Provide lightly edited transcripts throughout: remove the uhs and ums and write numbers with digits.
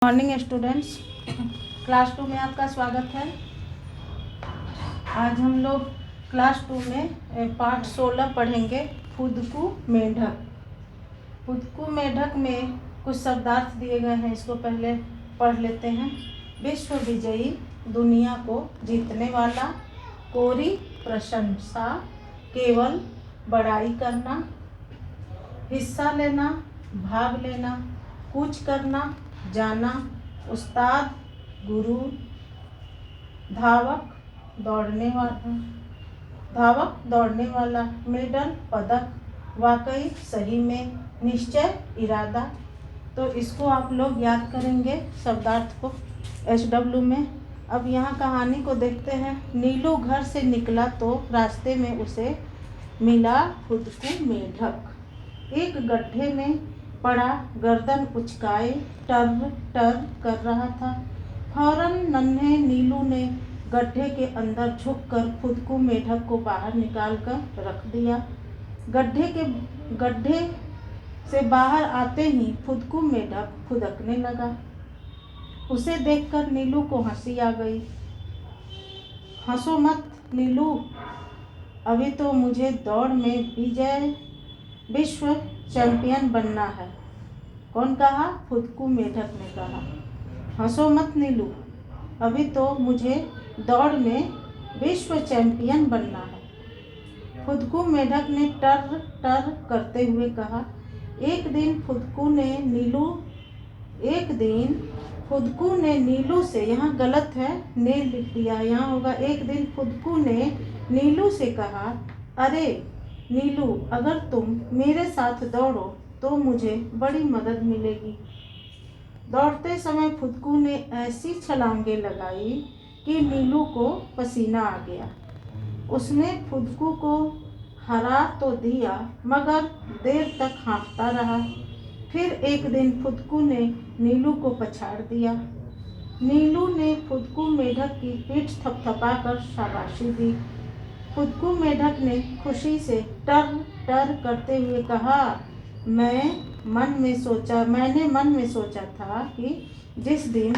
Morning students, class 2 में आपका स्वागत है। आज हम लोग क्लास 2 में पाठ 16 पढ़ेंगे। फुदकू मेढक। फुदकू मेढक में कुछ शब्दार्थ दिए गए हैं, इसको पहले पढ़ लेते हैं। विश्व विजयी, दुनिया को जीतने वाला, कोरी प्रशंसा, केवल बड़ाई करना, हिस्सा लेना, भाग लेना, कूच करना, जाना, उस्ताद, गुरु, धावक दौड़ने वाला, मेडल पदक, वाकई सही में, निश्चय इरादा। तो इसको आप लोग याद करेंगे शब्दार्थ को SW में। अब यहाँ कहानी को देखते हैं। नीलू घर से निकला तो रास्ते में उसे मिला फुदकू मेढक। एक गड्ढे में पड़ा, गर्दन उचकाए टर टर कर रहा था। फौरन नन्हे नीलू ने गड्ढे के अंदर झुककर फुदकू मेढक को बाहर निकाल कर रख दिया। गड्ढे से बाहर आते ही फुदकू मेढक फुदकने लगा। उसे देखकर नीलू को हंसी आ गई। हंसो मत नीलू, अभी तो मुझे दौड़ में विश्व चैंपियन बनना है। कौन कहा? फुदकू मेढक ने कहा। हंसो मत नीलू, अभी तो मुझे दौड़ में विश्व चैंपियन बनना है। फुदकू मेढक ने टर टर करते हुए कहा। एक दिन फुदकू ने नीलू से, यहाँ गलत है, ने लिख दिया, यहाँ होगा एक दिन फुदकू ने नीलू से कहा, अरे नीलू, अगर तुम मेरे साथ दौड़ो तो मुझे बड़ी मदद मिलेगी। दौड़ते समय फुदकू ने ऐसी छलांगे लगाई कि नीलू को पसीना आ गया। उसने फुदकू को हरा तो दिया, मगर देर तक हाँफता रहा। फिर एक दिन फुदकू ने नीलू को पछाड़ दिया। नीलू ने फुदकू मेढक की पीठ थपथपाकर शाबाशी दी। फुदकू मेढक ने खुशी से टर टर करते हुए कहा, मैंने मन में सोचा था कि जिस दिन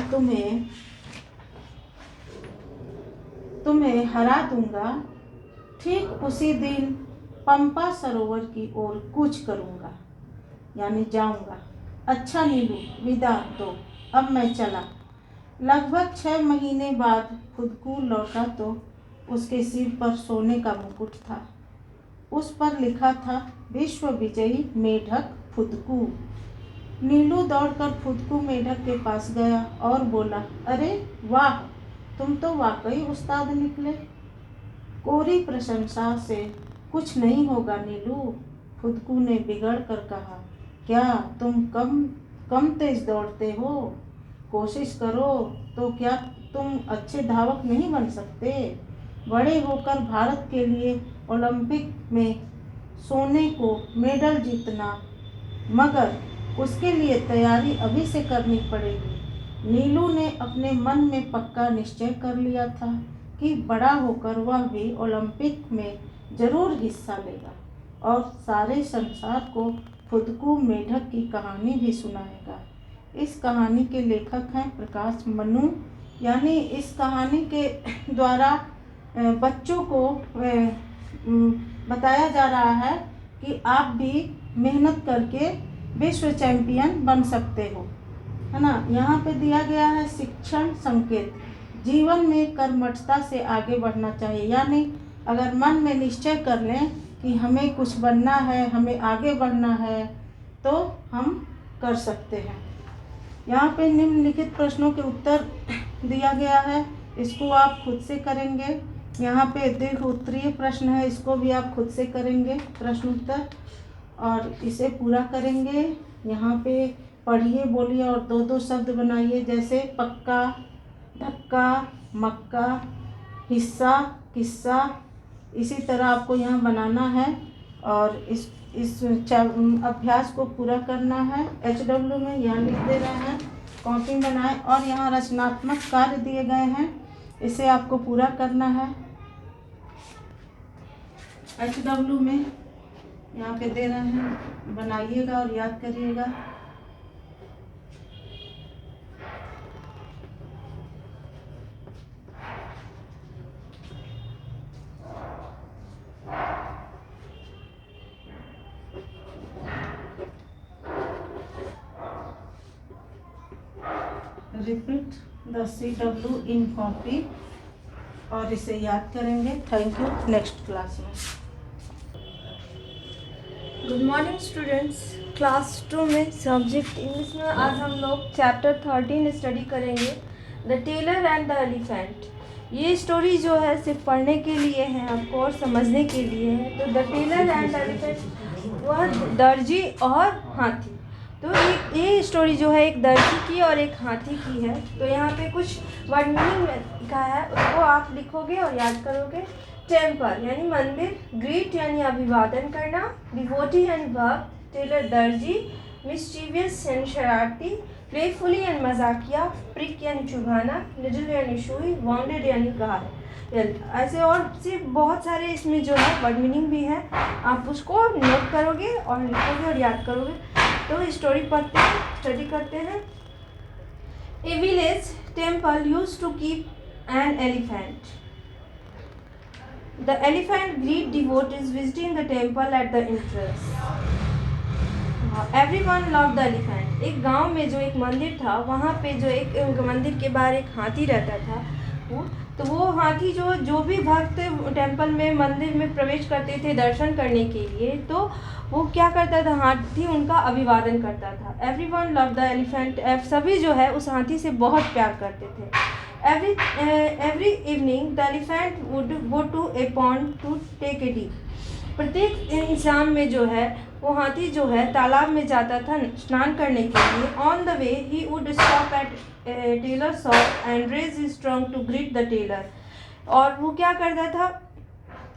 तुम्हें हरा दूंगा, ठीक उसी दिन पंपा सरोवर की ओर कूच करूंगा, यानी जाऊंगा। अच्छा नीलू, विदा दो, अब मैं चला। लगभग 6 महीने बाद फुदकू लौटा तो उसके सिर पर सोने का मुकुट था। उस पर लिखा था, विश्व विजयी मेढक फुदकू। नीलू दौड़कर फुदकू मेढक के पास गया और बोला, अरे वाह, तुम तो वाकई उस्ताद निकले। कोरी प्रशंसा से कुछ नहीं होगा नीलू, फुदकू ने बिगड़ कर कहा। क्या तुम कम तेज दौड़ते हो? कोशिश करो तो क्या तुम अच्छे धावक नहीं बन सकते? बड़े होकर भारत के लिए ओलंपिक में सोने को मेडल जीतना, मगर उसके लिए तैयारी अभी से करनी पड़ेगी। नीलू ने अपने मन में पक्का निश्चय कर लिया था कि बड़ा होकर वह भी ओलंपिक में जरूर हिस्सा लेगा और सारे संसार को फुदकू मेढक की कहानी भी सुनाएगा। इस कहानी के लेखक हैं प्रकाश मनु। यानी इस कहानी के द्वारा बच्चों को बताया जा रहा है कि आप भी मेहनत करके विश्व चैंपियन बन सकते हो, है ना। यहाँ पे दिया गया है शिक्षण संकेत। जीवन में कर्मठता से आगे बढ़ना चाहिए, यानी अगर मन में निश्चय कर लें कि हमें कुछ बनना है, हमें आगे बढ़ना है, तो हम कर सकते हैं। यहाँ पे निम्नलिखित प्रश्नों के उत्तर दिया गया है, इसको आप खुद से करेंगे। यहाँ पे दीर्घ उत्तरीय प्रश्न है, इसको भी आप खुद से करेंगे प्रश्न उत्तर, और इसे पूरा करेंगे। यहाँ पे पढ़िए, बोलिए और 2-2 शब्द बनाइए, जैसे पक्का, धक्का, मक्का, हिस्सा, किस्सा। इसी तरह आपको यहाँ बनाना है और इस अभ्यास को पूरा करना है। HW में यहाँ लिख दे रहे हैं, कॉपी बनाएं। और यहाँ रचनात्मक कार्य दिए गए हैं, इसे आपको पूरा करना है। HW में यहाँ पे दे रहे हैं, बनाइएगा और याद करिएगा। रिपीट द CW इन कॉपी और इसे याद करेंगे। Thank you. नेक्स्ट क्लास में। Good morning students. क्लास 2 में सब्जेक्ट इंग्लिश में आज हम लोग चैप्टर 13 स्टडी करेंगे, the tailor and the elephant. ये स्टोरी जो है सिर्फ पढ़ने के लिए है आपको और समझने के लिए है। तो the tailor and the elephant, वह दर्जी और हाथी। तो ये स्टोरी जो है एक दर्जी की और एक हाथी की है। तो यहाँ पे कुछ वर्ड मीनिंग लिखा है, उसको आप लिखोगे और याद करोगे। टेम्पल यानी मंदिर, ग्रीट यानी अभिवादन करना, डिवोटी यानी भक्त, टेलर दर्जी, मिस्चीवियस यानी शरारती, प्लेफुली यानी मजाकिया, प्रिक यानी चुभाना, निडल यानी सुई, वाउंडेड यानी घायल। ऐसे और सिर्फ बहुत सारे इसमें जो है वर्ड मीनिंग भी है, आप उसको नोट करोगे और लिखोगे और याद करोगे। तो स्टोरी पढ़ते हैं, स्टडी करते हैं। A village temple used to keep an elephant. The elephant greet devotees visiting the temple at the entrance. Everyone loved the elephant. एक गांव में जो एक मंदिर था, वहाँ पे जो एक मंदिर के बाहर एक हाथी रहता था। वो हाथी जो भी भक्त टेम्पल में मंदिर में प्रवेश करते थे दर्शन करने के लिए, तो वो क्या करता था, हाथी उनका अभिवादन करता था। Everyone loved the elephant. सभी जो है उस हाथी से बहुत प्यार करते थे। Every evening the elephant would go to a pond to take a dip. प्रत्येक शाम में जो है वो हाथी जो है तालाब में जाता था स्नान करने के लिए। On the way he would stop at a tailor's shop and raise his trunk to greet the tailor. और वो क्या करता था,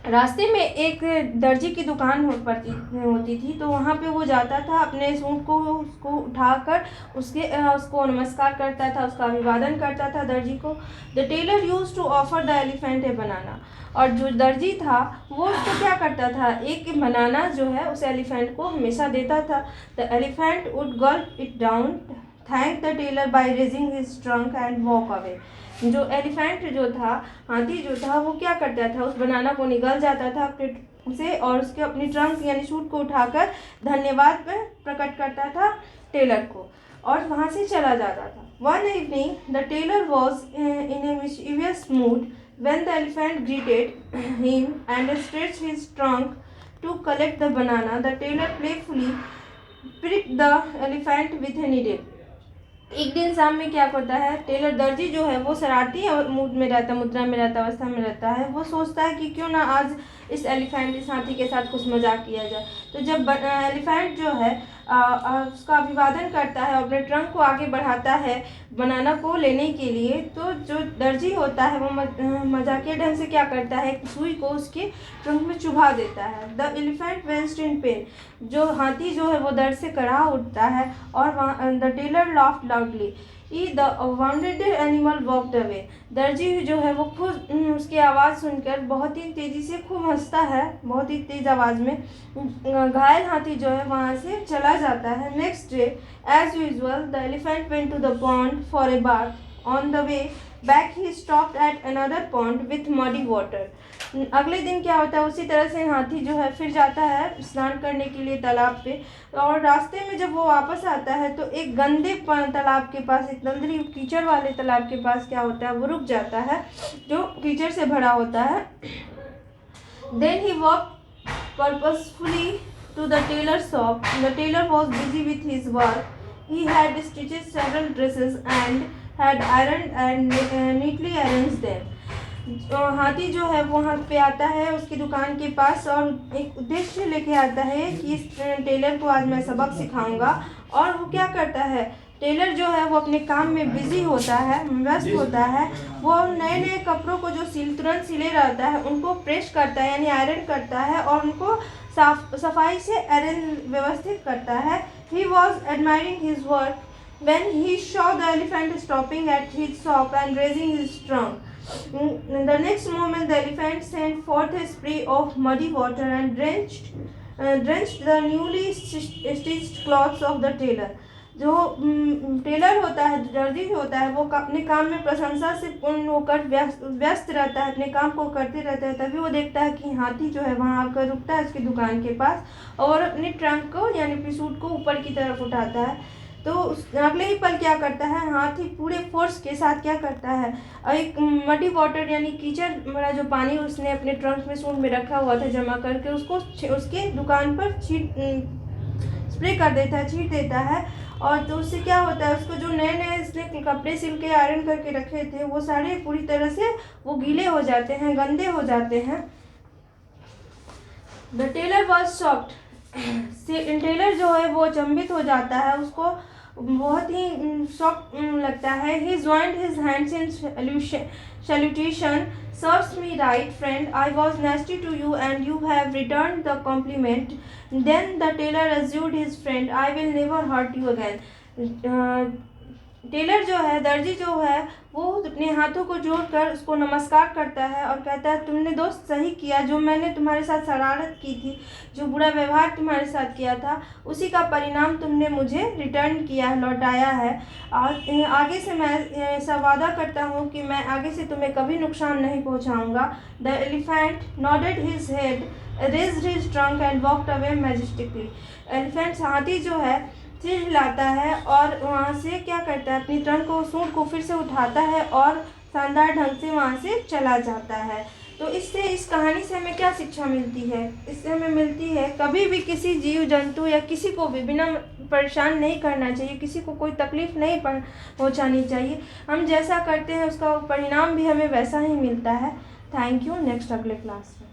रास्ते में एक दर्जी की दुकान होती थी, तो वहाँ पे वो जाता था, अपने सूट को उसको उठाकर उसको नमस्कार करता था, उसका अभिवादन करता था दर्जी को। The tailor used to offer the elephant a banana. और जो दर्जी था वो उसको क्या करता था, एक बनाना जो है उस एलिफेंट को हमेशा देता था। The elephant would gulp it down, thank the tailor by raising his trunk and walk away. जो एलिफेंट जो था, हाथी जो था, वो क्या करता था, उस बनाना को निगल जाता था अपने से और उसके अपनी ट्रंक यानी सूट को उठाकर धन्यवाद प्रकट करता था टेलर को और वहाँ से चला जाता था। One evening the tailor was in a mischievous mood when the elephant greeted him and stretched his trunk to collect the banana. The tailor playfully pricked the elephant with a needle. एक दिन शाम में क्या करता है, Taylor दर्जी जो है वो शरारती मूड में रहता, मुद्रा में रहता, अवस्था में रहता है। वो सोचता है कि क्यों ना आज इस हाथी के साथ कुछ मजाक किया जाए। तो जब एलिफेंट जो है उसका अभिवादन करता है, अपने ट्रंक को आगे बढ़ाता है बनाना को लेने के लिए, तो जो दर्जी होता है वो मजाकिया ढंग से क्या करता है, सुई को उसके ट्रंक में चुभा देता है। The elephant winced in pain. जो हाथी जो है वो दर्द से कड़ा उठता है और the tailor laughed loudly. The wounded animal walked away. दर्जी जो है वो खुद उसकी आवाज़ सुनकर बहुत ही तेज़ी से खूब हंसता है, बहुत ही तेज़ आवाज़ में। घायल हाथी जो है वहाँ से चला जाता है। Next day as usual the elephant went to the pond for a bath. On the way back he stopped at another pond with muddy water. अगले दिन क्या होता है, उसी तरह से हाथी जो है फिर जाता है स्नान करने के लिए तालाब पे, और रास्ते में जब वो वापस आता है तो एक गंदे तालाब के पास, एक गंदे कीचड़ वाले तालाब के पास क्या होता है, वो रुक जाता है जो कीचड़ से भरा होता है। Then he walk purposefully to the tailor shop. The tailor was busy with his work. He had stitched several dresses and had iron and neatly arranged them. हाथी जो है वहाँ पे आता है उसकी दुकान के पास और एक उद्देश्य लेके आता है कि इस टेलर को आज मैं सबक सिखाऊंगा। और वो क्या करता है, टेलर जो है वो अपने काम में बिजी होता है, व्यस्त होता है। वो नए नए कपड़ों को जो तुरंत सिले रहता है उनको प्रेस करता है यानी आयरन करता है और उनको सफाई से अरेंज व्यवस्थित करता है। He was admiring his work when he saw the elephant stopping at his shop and raising his trunk. The next moment the elephant sent forth a spray of muddy water and drenched the newly stitched clothes of the tailor. जो Taylor होता है, दर्जी होता है, वो अपने काम में प्रशंसा से पूर्ण होकर व्यस्त रहता है, अपने काम को करते रहता है। तभी वो देखता है कि हाथी जो है वहाँ आकर रुकता है उसकी दुकान के पास और अपने ट्रंक को यानी अपनी सूट को ऊपर की तरफ उठाता है। तो अगले ही पल क्या करता है, हाथी पूरे फोर्स के साथ क्या करता है, एक मडी वाटर यानी कीचड़ भरा जो पानी उसने अपने ट्रंक में सूंड में रखा हुआ था जमा करके, उसको उसके दुकान पर स्प्रे कर देता है, छीट देता है। और तो उससे क्या होता है, उसको जो नए नए इसने कपड़े सिल के आयरन करके रखे थे वो सारे पूरी तरह से वो गीले हो जाते हैं, गंदे हो जाते हैं। The tailor was shocked, tailor जो है वो अचंभित हो जाता है, उसको बहुत ही शॉक लगता है। He joined his hands in salutation, serves me right friend, I was nasty to you and you have return the compliment. Then the tailor assured his friend, I will never hurt you again. Tailor जो है, दर्जी जो है, वो अपने हाथों को जोड़कर उसको नमस्कार करता है और कहता है, तुमने दोस्त सही किया, जो मैंने तुम्हारे साथ शरारत की थी, जो बुरा व्यवहार तुम्हारे साथ किया था, उसी का परिणाम तुमने मुझे रिटर्न किया है, लौटाया है। आगे से मैं ऐसा वादा करता हूँ कि मैं आगे से तुम्हें कभी नुकसान नहीं पहुँचाऊँगा। The elephant nodded his head, raised his trunk and walked away majestically. Elephant, हाथी जो है, सिर हिलाता है और वहाँ से क्या करता है, अपनी ट्रंक को, सूंड को फिर से उठाता है और शानदार ढंग से वहाँ से चला जाता है। तो इससे, इस कहानी से हमें क्या शिक्षा मिलती है? इससे हमें मिलती है कभी भी किसी जीव जंतु या किसी को भी बिना परेशान नहीं करना चाहिए, किसी को कोई तकलीफ़ नहीं पहुँचानी चाहिए। हम जैसा करते हैं उसका परिणाम भी हमें वैसा ही मिलता है। Thank you. नेक्स्ट अगले क्लास में।